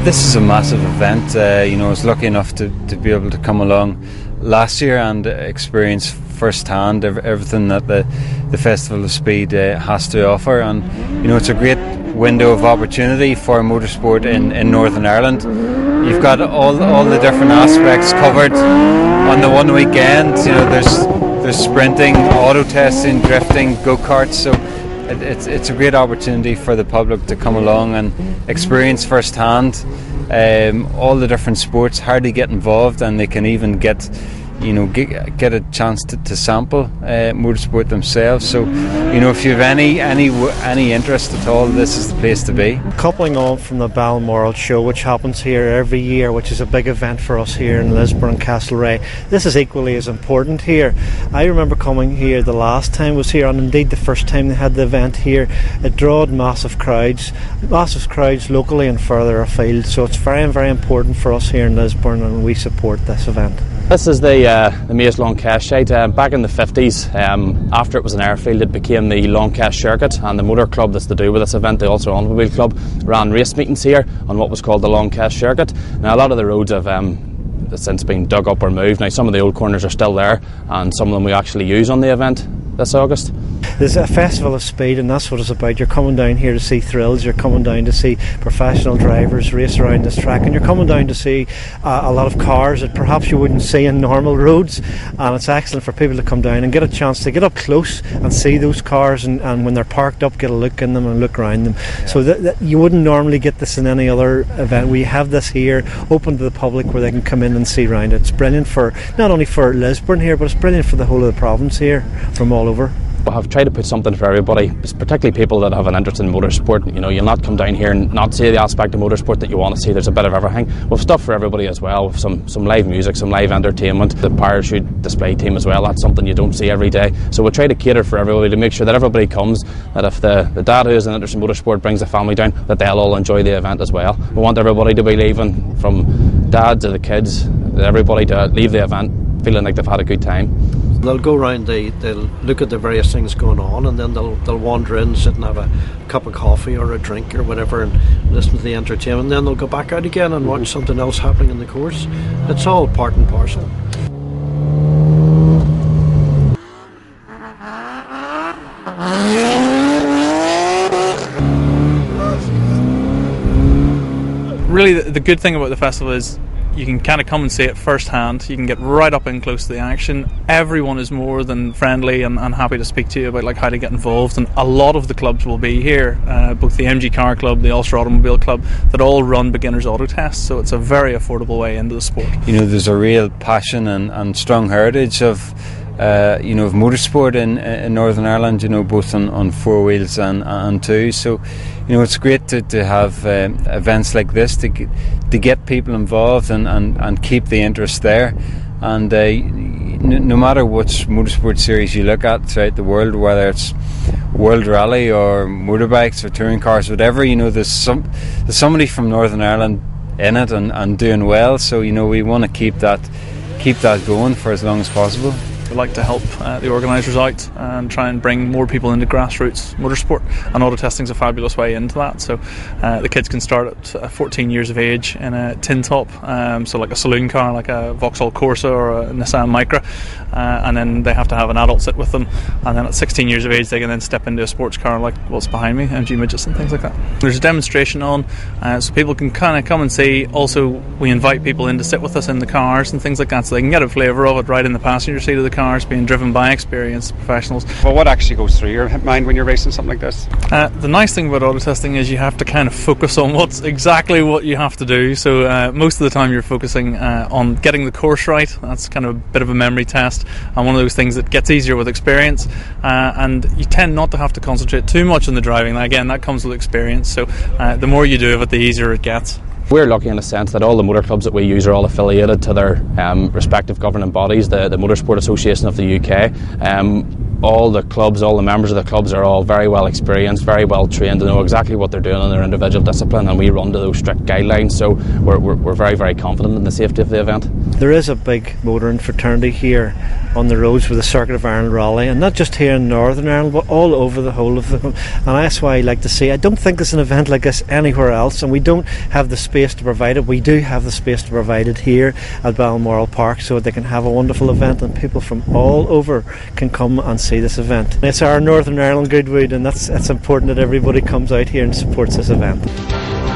This is a massive event. I was lucky enough to be able to come along last year and experience firsthand everything that the Festival of Speed has to offer, and it's a great window of opportunity for motorsport in Northern Ireland. You've got all the different aspects covered on the one weekend. There's sprinting, auto testing, drifting, go-karts, so it's a great opportunity for the public to come along and experience firsthand all the different sports, how to get involved, and they can even get a chance to sample motorsport themselves. So if you have any interest at all, this is the place to be. Coupling on from the Balmoral show, which happens here every year, which is a big event for us here in Lisburn and Castlereagh, this is equally as important here. I remember coming here the last time I was here, and indeed the first time they had the event here. It drawed massive crowds locally and further afield, so it's very, very important for us here in Lisburn, and we support this event. This is the Maze Long Cast site. Back in the 50s, after it was an airfield, it became the Long Cast Circuit, and the motor club that's to do with this event, the Ulster Automobile Club, ran race meetings here on what was called the Long Cast Circuit. Now a lot of the roads have since been dug up or moved. Now some of the old corners are still there, and some of them we actually use on the event this August. There's a Festival of Speed, and that's what it's about. You're coming down here to see thrills, you're coming down to see professional drivers race around this track, and you're coming down to see a lot of cars that perhaps you wouldn't see in normal roads, and it's excellent for people to come down and get a chance to get up close and see those cars, and when they're parked up, get a look in them and look around them. Yeah. So that you wouldn't normally get this in any other event. We have this here open to the public where they can come in and see around it. It's brilliant for not only for Lisburn here, but it's brilliant for the whole of the province here from all over. We have tried to put something for everybody, particularly people that have an interest in motorsport. You'll not come down here and not see the aspect of motorsport that you want to see. There's a bit of everything. We've stuff for everybody as well, with some live music, some live entertainment. The parachute display team as well, that's something you don't see every day. So we try to cater for everybody to make sure that everybody comes, that if the dad who has an interest in motorsport brings the family down, that they'll all enjoy the event as well. We want everybody to be leaving, from dad to the kids, everybody to leave the event feeling like they've had a good time. They'll go around, they'll look at the various things going on, and then they'll wander in, sit and have a cup of coffee or a drink or whatever and listen to the entertainment, and then they'll go back out again and watch something else happening in the course. It's all part and parcel. Really the good thing about the festival is you can kind of come and see it firsthand. You can get right up in close to the action. Everyone is more than friendly and happy to speak to you about how to get involved, and a lot of the clubs will be here, both the MG Car Club, the Ulster Automobile Club, that all run beginners auto tests, so it's a very affordable way into the sport. There's a real passion and strong heritage of motorsport in Northern Ireland, both on four wheels and two. So, it's great to have events like this to get people involved and keep the interest there. And no matter which motorsport series you look at throughout the world, whether it's World Rally or motorbikes or touring cars, whatever, there's somebody from Northern Ireland in it and doing well. So, we want to keep that going for as long as possible. We like to help the organisers out and try and bring more people into grassroots motorsport, and auto testing is a fabulous way into that. So the kids can start at 14 years of age in a tin top, so like a saloon car, like a Vauxhall Corsa or a Nissan Micra, and then they have to have an adult sit with them, and then at 16 years of age they can then step into a sports car like what's behind me, MG Midgets and things like that. There's a demonstration on, so people can kind of come and see. Also, we invite people in to sit with us in the cars and things like that, so they can get a flavour of it right in the passenger seat of the cars, being driven by experienced professionals. Well, what actually goes through your mind when you're racing something like this? The nice thing about auto testing is you have to kind of focus on what's exactly what you have to do. So most of the time you're focusing on getting the course right. That's kind of a bit of a memory test, and one of those things that gets easier with experience, and you tend not to have to concentrate too much on the driving. Again, that comes with experience, so the more you do of it, the easier it gets. We're lucky in a sense that all the motor clubs that we use are all affiliated to their respective governing bodies, the Motorsport Association of the UK. All the clubs, all the members of the clubs are all very well experienced, very well trained, to know exactly what they're doing in their individual discipline, and we run to those strict guidelines, so we're very, very confident in the safety of the event. there is a big motoring fraternity here on the roads with the Circuit of Ireland Rally, and not just here in Northern Ireland but all over the whole of the, and that's why I like to see, I don't think there's an event like this anywhere else, and we don't have the space to provide it. We do have the space to provide it here at Balmoral Park, so they can have a wonderful event and people from all over can come and see this event. It's our Northern Ireland Goodwood, and that's important that everybody comes out here and supports this event.